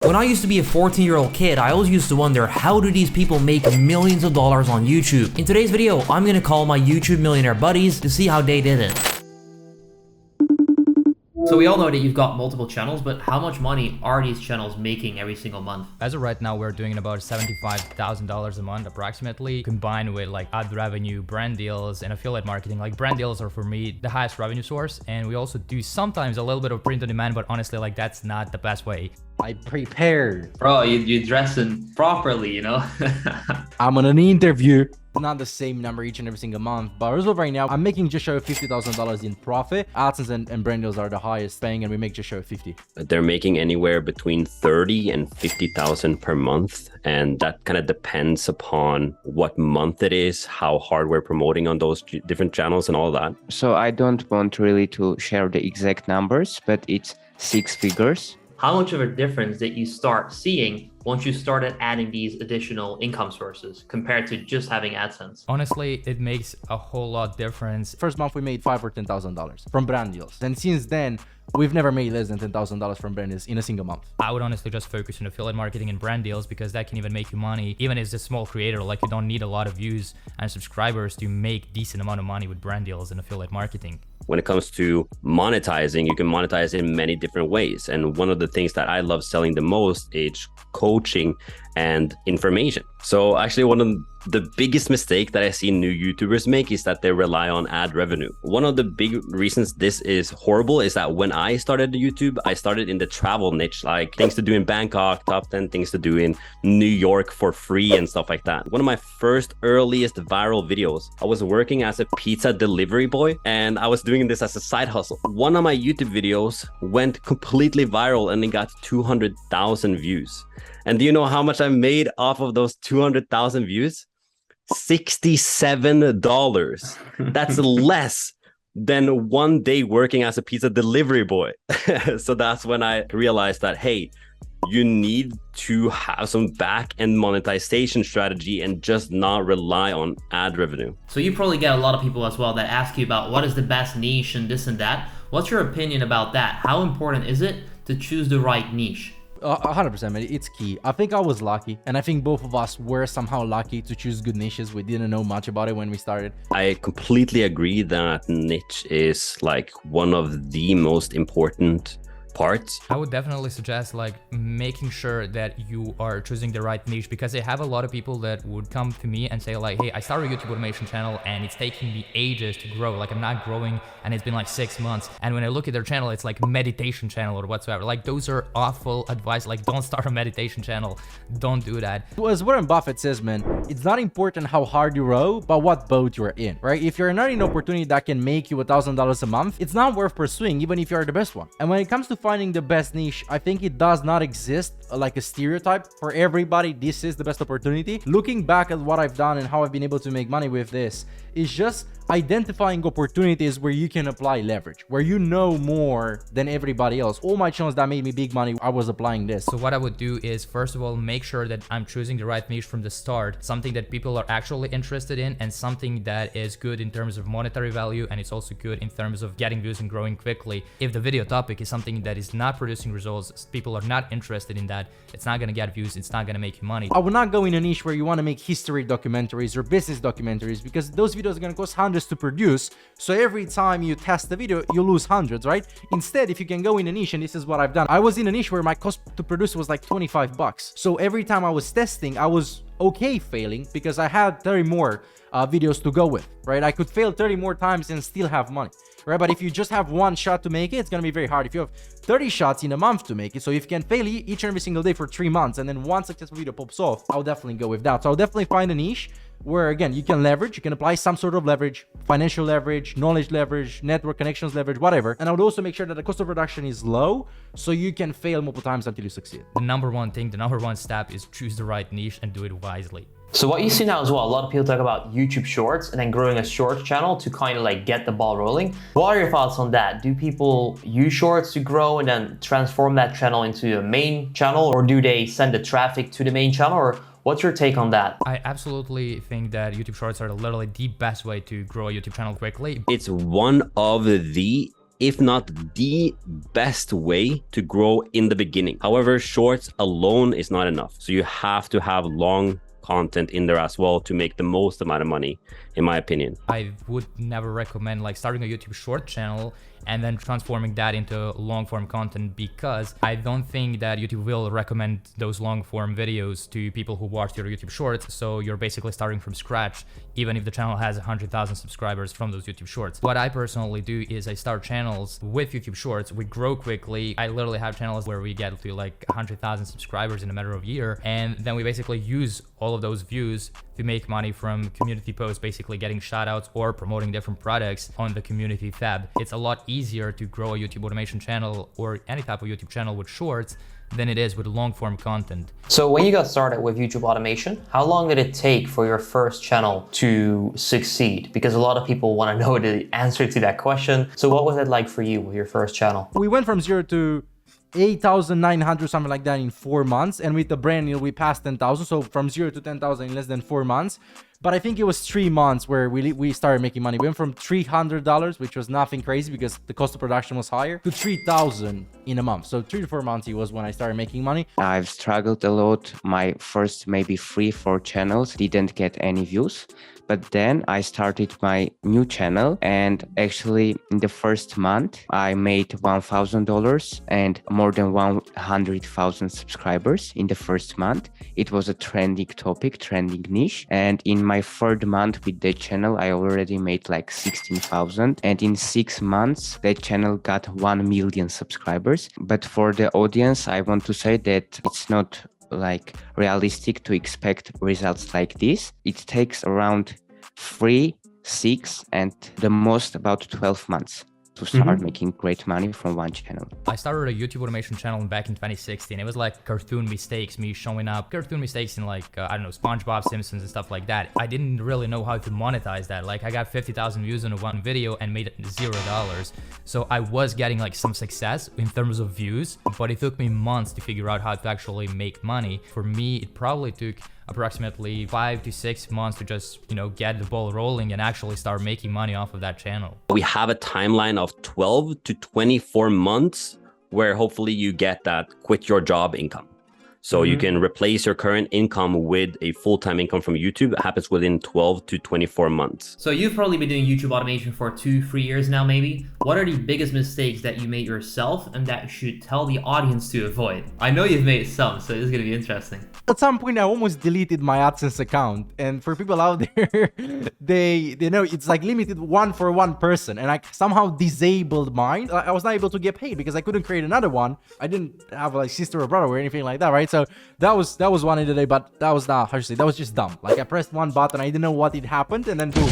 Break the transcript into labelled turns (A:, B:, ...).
A: When I used to be a 14-year-old kid, I always used to wonder, how do these people make millions of dollars on YouTube? In today's video, I'm gonna call my YouTube millionaire buddies to see how they did it. So we all know that you've got multiple channels, but how much money are these channels making every single month?
B: As of right now, we're doing about $75,000 a month approximately, combined with like ad revenue, brand deals, and affiliate marketing. Like brand deals are for me the highest revenue source, and we also do sometimes a little bit of print on demand, but honestly, like that's not the best way.
C: I prepared.
A: Bro, you're dressing properly, you know?
C: I'm on an interview. Not the same number each and every single month, but as of right now, I'm making just shy of $50,000 in profit. AdSense and brand deals are the highest paying, and we make just shy of 50.
D: They're making anywhere between 30 and 50,000 per month, and that kind of depends upon what month it is, how hard we're promoting on those different channels and all that.
E: So I don't want really to share the exact numbers, but it's 6 figures.
A: How much of a difference did you start seeing once you started adding these additional income sources compared to just having AdSense?
B: Honestly, it makes a whole lot difference.
C: First month we made $5,000 or $10,000 from brand deals. And since then, we've never made less than $10,000 from brand deals in a single month.
B: I would honestly just focus on affiliate marketing and brand deals because that can even make you money, even as a small creator. Like you don't need a lot of views and subscribers to make decent amount of money with brand deals and affiliate marketing.
D: When it comes to monetizing, you can monetize in many different ways. And one of the things that I love selling the most is coaching and information. So actually one of the biggest mistake that I see new YouTubers make is that they rely on ad revenue. One of the big reasons this is horrible is that when I started YouTube, I started in the travel niche, like things to do in Bangkok, top 10 things to do in New York for free and stuff like that. One of my first earliest viral videos, I was working as a pizza delivery boy and I was doing this as a side hustle. One of my YouTube videos went completely viral and it got 200,000 views. And do you know how much I made off of those 200,000 views? $67. That's less than 1 day working as a pizza delivery boy. So that's when I realized that, hey, you need to have some back-end monetization strategy and just not rely on ad revenue.
A: So you probably get a lot of people as well that ask you about what is the best niche and this and that. What's your opinion about that? How important is it to choose the right niche?
C: 100%, man. It's key. I think I was lucky, and I think both of us were somehow lucky to choose good niches. We didn't know much about it when we started.
D: I completely agree that niche is like one of the most important parts.
B: I would definitely suggest like making sure that you are choosing the right niche, because I have a lot of people that would come to me and say like, hey, I started a YouTube automation channel and it's taking me ages to grow. Like I'm not growing and it's been like 6 months. And when I look at their channel, it's like meditation channel or whatsoever. Like those are awful advice. Like don't start a meditation channel. Don't do that.
C: As Warren Buffett says, man, it's not important how hard you row, but what boat you're in, right? If you're not in an opportunity that can make you $1,000 a month, it's not worth pursuing, even if you're the best one. And when it comes to finding the best niche, I think it does not exist like a stereotype for everybody. This is the best opportunity. Looking back at what I've done and how I've been able to make money with this is just identifying opportunities where you can apply leverage, where you know more than everybody else. All my channels that made me big money, I was applying this.
B: So what I would do is, first of all, make sure that I'm choosing the right niche from the start, something that people are actually interested in and something that is good in terms of monetary value, and it's also good in terms of getting views and growing quickly. If the video topic is something that is not producing results, people are not interested in that, it's not going to get views, it's not going to make you money.
C: I would not go in a niche where you want to make history documentaries or business documentaries, because those videos are going to cost hundreds to produce. So every time you test the video, you lose hundreds, right? Instead, if you can go in a niche, and this is what I've done, I was in a niche where my cost to produce was like 25 bucks. So every time I was testing, I was okay failing because I had 30 more videos to go with, right? I could fail 30 more times and still have money, right? But if you just have one shot to make it, it's gonna be very hard. If you have 30 shots in a month to make it, so if you can fail each and every single day for 3 months and then one successful video pops off, I'll definitely go with that. So I'll definitely find a niche where, again, you can leverage, you can apply some sort of leverage, financial leverage, knowledge leverage, network connections leverage, whatever. And I would also make sure that the cost of production is low so you can fail multiple times until you succeed.
B: The number one thing, the number one step is choose the right niche and do it wisely.
F: So what you see now as well, a lot of people talk about YouTube Shorts and then growing a Shorts channel to kind of like get the ball rolling. What are your thoughts on that? Do people use Shorts to grow and then transform that channel into a main channel, or do they send the traffic to the main channel, or what's your take on that?
B: I absolutely think that YouTube Shorts are literally the best way to grow a YouTube channel quickly.
D: It's one of the if not the best way to grow in the beginning. However, shorts alone is not enough. So you have to have long content in there as well to make the most amount of money, in my opinion.
B: I would never recommend like starting a YouTube short channel and then transforming that into long form content, because I don't think that YouTube will recommend those long form videos to people who watch your YouTube shorts. So you're basically starting from scratch, even if the channel has 100,000 subscribers from those YouTube shorts. What I personally do is I start channels with YouTube shorts. We grow quickly. I literally have channels where we get to like 100,000 subscribers in a matter of a year. And then we basically use all of those views to make money from community posts, basically getting shout outs or promoting different products on the community tab. It's a lot easier to grow a YouTube automation channel or any type of YouTube channel with shorts than it is with long form content.
F: So when you got started with YouTube automation, how long did it take for your first channel to succeed? Because a lot of people want to know the answer to that question. So what was it like for you with your first channel?
C: We went from 0 to 8,900, something like that, in 4 months, and with the brand new we passed 10,000. So from 0 to 10,000 in less than 4 months. But I think it was 3 months where we started making money. We went from $300, which was nothing crazy because the cost of production was higher, to 3,000 in a month. So 3 to 4 months it was when I started making money.
E: I've struggled a lot. My first maybe 3-4 channels didn't get any views. But then I started my new channel, and actually in the first month I made $1,000 and more than 100,000 subscribers in the first month. It was a trending topic, trending niche. And in my third month with the channel, I already made like 16,000. And in 6 months, the channel got 1 million subscribers. But for the audience, I want to say that it's not like realistic to expect results like this. It takes around 3, 6, and the most about 12 months to start making great money from one channel.
B: I started a YouTube automation channel back in 2016. It was like cartoon mistakes, me showing up cartoon mistakes in like, I don't know, SpongeBob, Simpsons and stuff like that. I didn't really know how to monetize that. Like I got 50,000 views on one video and made $0. So I was getting like some success in terms of views, but it took me months to figure out how to actually make money. For me, it probably took approximately 5 to 6 months to just, get the ball rolling and actually start making money off of that channel.
D: We have a timeline of 12 to 24 months where hopefully you get that quit your job income. So you can replace your current income with a full-time income from YouTube. It happens within 12 to 24 months.
A: So you've probably been doing YouTube automation for 2-3 years now, maybe. What are the biggest mistakes that you made yourself and that you should tell the audience to avoid? I know you've made some, so this is gonna be interesting.
C: At some point I almost deleted my AdSense account, and for people out there, they know it's like limited one for one person, and I somehow disabled mine. I was not able to get paid because I couldn't create another one. I didn't have like sister or brother or anything like that, right? So that was one in the day, but that was not, how to say, that was just dumb. Like I pressed one button, I didn't know what it happened, and then boom,